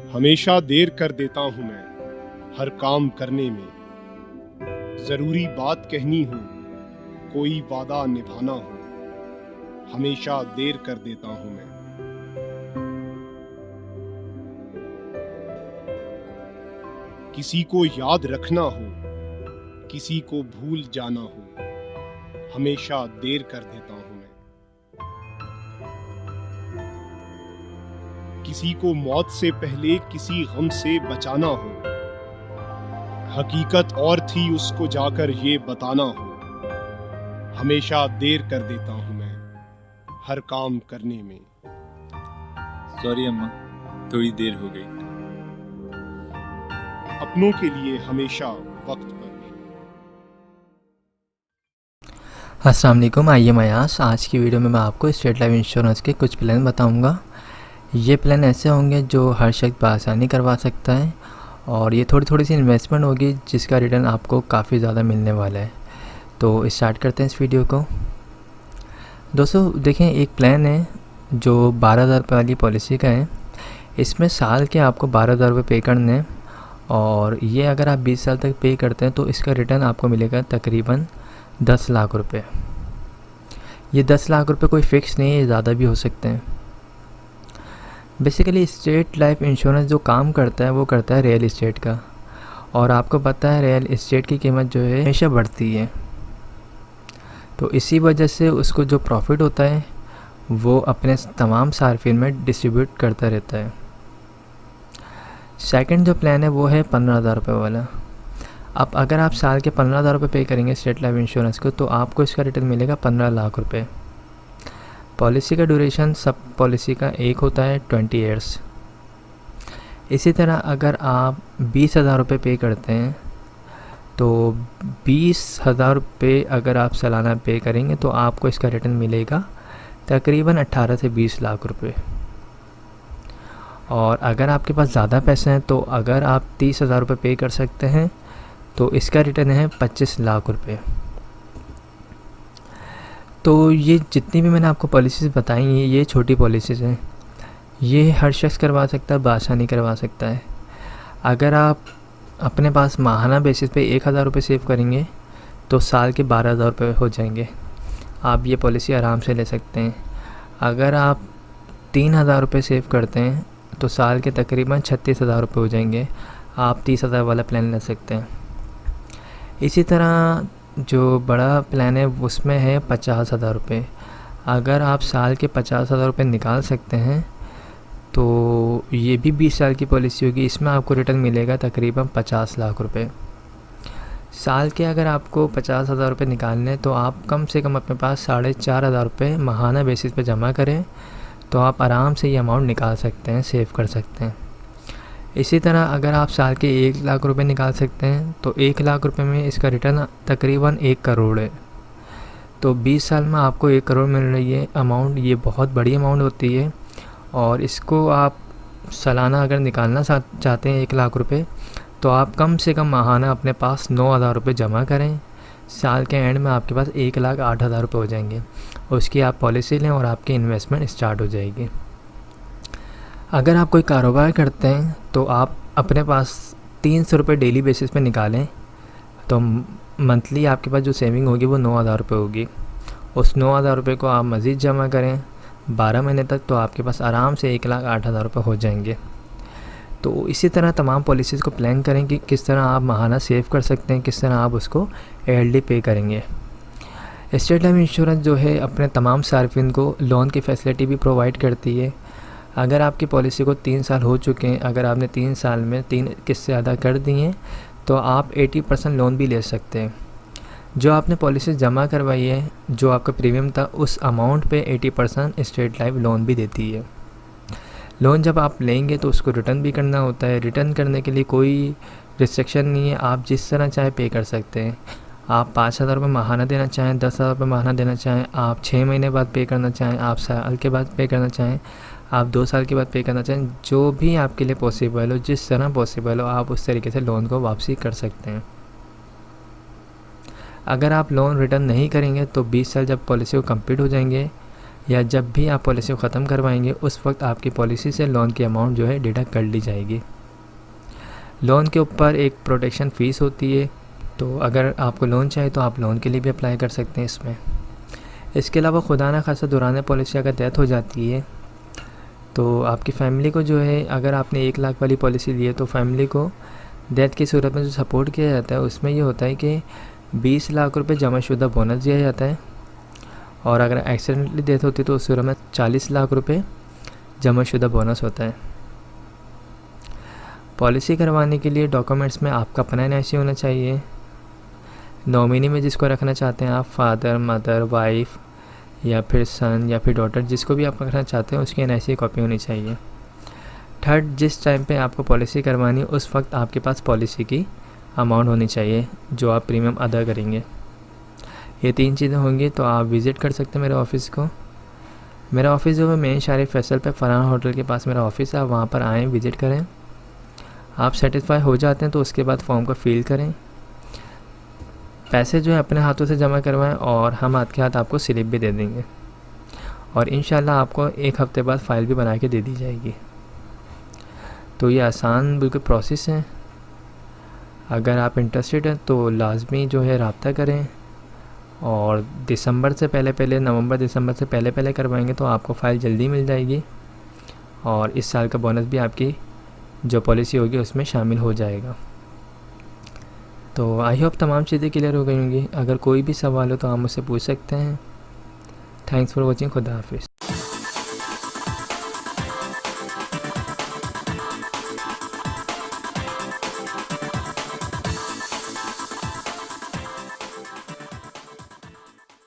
हमेशा देर कर देता हूं मैं हर काम करने में। जरूरी बात कहनी हो, कोई वादा निभाना हो, हमेशा देर कर देता हूं मैं। किसी को याद रखना हो, किसी को भूल जाना हो, हमेशा देर कर देता हूं मैं। किसी को मौत से पहले किसी गम से बचाना हो, हकीकत और थी उसको जाकर ये बताना हो, हमेशा देर कर देता हूं मैं हर काम करने में। सॉरी अम्मा, थोड़ी देर हो गई। अपनों के लिए हमेशा वक्त पर। अस्सलाम वालेकुम, आइए मयास। आज की वीडियो में मैं आपको स्टेट लाइफ इंश्योरेंस के कुछ प्लान बताऊंगा। ये प्लान ऐसे होंगे जो हर शख्स बआसानी करवा सकता है और ये थोड़ी सी इन्वेस्टमेंट होगी जिसका रिटर्न आपको काफ़ी ज़्यादा मिलने वाला है। तो स्टार्ट करते हैं इस वीडियो को। दोस्तों देखें, एक प्लान है जो 12,000 रुपये वाली पॉलिसी का है। इसमें साल के आपको 12,000 रुपये पे करने हैं और ये अगर आप 20 साल तक पे करते हैं तो इसका रिटर्न आपको मिलेगा तकरीबन 10 लाख रुपए। ये 10 लाख रुपए कोई फ़िक्स नहीं है, ये ज़्यादा भी हो सकते हैं। बेसिकली स्टेट लाइफ इंश्योरेंस जो काम करता है वो करता है रियल इस्टेट का, और आपको पता है रियल इस्टेट की कीमत जो है हमेशा बढ़ती है। तो इसी वजह से उसको जो प्रॉफिट होता है वो अपने तमाम सार्फिन में डिस्ट्रीब्यूट करता रहता है। सेकंड जो प्लान है वो है 15,000 रुपये वाला। अब अगर आप साल के 15,000 रुपये पे करेंगे स्टेट लाइफ इंश्योरेंस को तो आपको इसका रिटर्न मिलेगा 15 लाख रुपए। पॉलिसी का ड्यूरेशन सब पॉलिसी का एक होता है 20 ईयर्स। इसी तरह अगर आप 20,000 रुपये पे करते हैं तो 20,000 रुपये अगर आप सालाना पे करेंगे तो आपको इसका रिटर्न मिलेगा तकरीबन 18 से 20 लाख रुपए। और अगर आपके पास ज़्यादा पैसे हैं तो अगर आप 30,000 रुपये पे कर सकते हैं तो इसका रिटर्न है 25 लाख रुपए। तो ये जितनी भी मैंने आपको पॉलिसीज़ बताई हैं ये छोटी पॉलिसीज़ हैं, ये हर शख्स करवा सकता है, बआसानी करवा सकता है। अगर आप अपने पास माहाना बेसिस पे 1,000 रुपये सेव करेंगे तो साल के 12,000 रुपये हो जाएंगे। आप ये पॉलिसी आराम से ले सकते हैं। अगर आप 3,000 रुपये सेव करते हैं तो साल के तकरीबन 36,000 रुपये हो जाएंगे। आप 30,000 वाला प्लान ले सकते हैं। इसी तरह जो बड़ा प्लान है उसमें है 50,000 रुपये। अगर आप साल के 50,000 रुपये निकाल सकते हैं तो ये भी 20 साल की पॉलिसी होगी। इसमें आपको रिटर्न मिलेगा तकरीबन 50 लाख रुपए। साल के अगर आपको 50,000 रुपये निकालने हैं तो आप कम से कम अपने पास 4,500 रुपये माहाना बेसिस पे जमा करें तो आप आराम से ये अमाउंट निकाल सकते हैं, सेव कर सकते हैं। इसी तरह अगर आप साल के 1 लाख रुपए निकाल सकते हैं तो 1 लाख रुपए में इसका रिटर्न तकरीबन 1 करोड़ है। तो 20 साल में आपको 1 करोड़ मिल रही है अमाउंट। ये बहुत बड़ी अमाउंट होती है और इसको आप सालाना अगर निकालना चाहते हैं 1 लाख रुपए तो आप कम से कम माहाना अपने पास 9,000 रुपये जमा करें। साल के एंड में आपके पास 1,08,000 रुपये हो जाएंगे। उसकी आप पॉलिसी लें और आपकी इन्वेस्टमेंट स्टार्ट हो जाएगी। अगर आप कोई कारोबार करते हैं तो आप अपने पास 300 रुपये डेली बेसिस पे निकालें तो मंथली आपके पास जो सेविंग होगी वो 9,000 रुपये होगी। उस 9,000 रुपये को आप मज़ीद जमा करें 12 महीने तक तो आपके पास आराम से 1,08,000 रुपये हो जाएंगे। तो इसी तरह तमाम पॉलिसीज़ को प्लान करें कि किस तरह आप माहाना सेव कर सकते हैं, किस तरह आप उसको ईयरली पे करेंगे। स्टेट लाइफ इंश्योरेंस जो है अपने तमाम सार्फिन को लोन की फैसिलिटी भी प्रोवाइड करती है। अगर आपकी पॉलिसी को 3 साल हो चुके हैं, अगर आपने 3 साल में 3 किस्तें अदा कर दी हैं तो आप 80% लोन भी ले सकते हैं। जो आपने पॉलिसी जमा करवाई है, जो आपका प्रीमियम था उस अमाउंट पे 80% स्टेट लाइफ लोन भी देती है। लोन जब आप लेंगे तो उसको रिटर्न भी करना होता है। रिटर्न करने के लिए कोई रिस्ट्रिक्शन नहीं है, आप जिस तरह चाहे पे कर सकते हैं। आप 5,000 रुपये माहाना देना चाहें, 10,000 रुपये माहाना देना चाहें, आप 6 महीने बाद पे करना चाहें, आप साल के बाद पे करना चाहें, आप 2 साल के बाद पे करना चाहें, जो भी आपके लिए पॉसिबल हो, जिस तरह पॉसिबल हो आप उस तरीके से लोन को वापसी कर सकते हैं। अगर आप लोन रिटर्न नहीं करेंगे तो 20 साल जब पॉलिसी को कंप्लीट हो जाएंगे या जब भी आप पॉलिसी को ख़त्म करवाएंगे उस वक्त आपकी पॉलिसी से लोन की अमाउंट जो है डिडक्ट कर ली जाएगी। लोन के ऊपर एक प्रोटेक्शन फ़ीस होती है, तो अगर आपको लोन चाहिए तो आप लोन के लिए भी अप्लाई कर सकते हैं इसमें। इसके अलावा खुदा ना खासा दौरान पॉलिसी अगर डेथ हो जाती है तो आपकी फ़ैमिली को जो है, अगर आपने 1 लाख वाली पॉलिसी ली है तो फैमिली को डेथ की सूरत में जो सपोर्ट किया जाता है उसमें ये होता है कि 20 लाख रुपए जमाशुदा बोनस दिया जाता है, और अगर एक्सीडेंटली डेथ होती है तो उस सूरत में 40 लाख रुपए जमाशुदा बोनस होता है। पॉलिसी करवाने के लिए डॉक्यूमेंट्स में आपका अपना NIC होना चाहिए। नॉमिनी में जिसको रखना चाहते हैं आप, फादर, मदर, वाइफ या फिर सन या फिर डॉटर, जिसको भी आप रखना चाहते हैं उसकी NIC कॉपी होनी चाहिए। थर्ड, जिस टाइम पे आपको पॉलिसी करवानी है उस वक्त आपके पास पॉलिसी की अमाउंट होनी चाहिए जो आप प्रीमियम अदा करेंगे। ये 3 चीज़ें होंगी तो आप विज़िट कर सकते हैं मेरे ऑफ़िस को। मेरा ऑफ़िस जो है मेन शारिफ फैसल पे फरहान होटल के पास मेरा ऑफ़िस है, आप वहाँ पर आएँ, विज़िट करें। आप सेटिस्फाई हो जाते हैं तो उसके बाद फॉर्म को फिल करें, पैसे जो है अपने हाथों से जमा करवाएं और हम हाथ के हाथ आपको स्लिप भी दे देंगे, और इंशाल्लाह आपको 1 हफ़्ते बाद फ़ाइल भी बना के दे दी जाएगी। तो ये आसान बिल्कुल प्रोसेस है। अगर आप इंटरेस्टेड हैं तो लाजमी जो है रब्ता करें, और दिसंबर से पहले नवंबर दिसंबर से पहले करवाएंगे तो आपको फ़ाइल जल्दी मिल जाएगी, और इस साल का बोनस भी आपकी जो पॉलिसी होगी उसमें शामिल हो जाएगा। तो आई होप तमाम चीज़ें क्लियर हो गई होंगी। अगर कोई भी सवाल हो तो आप मुझसे पूछ सकते हैं। Thanks for watching. खुदा हाफिज़।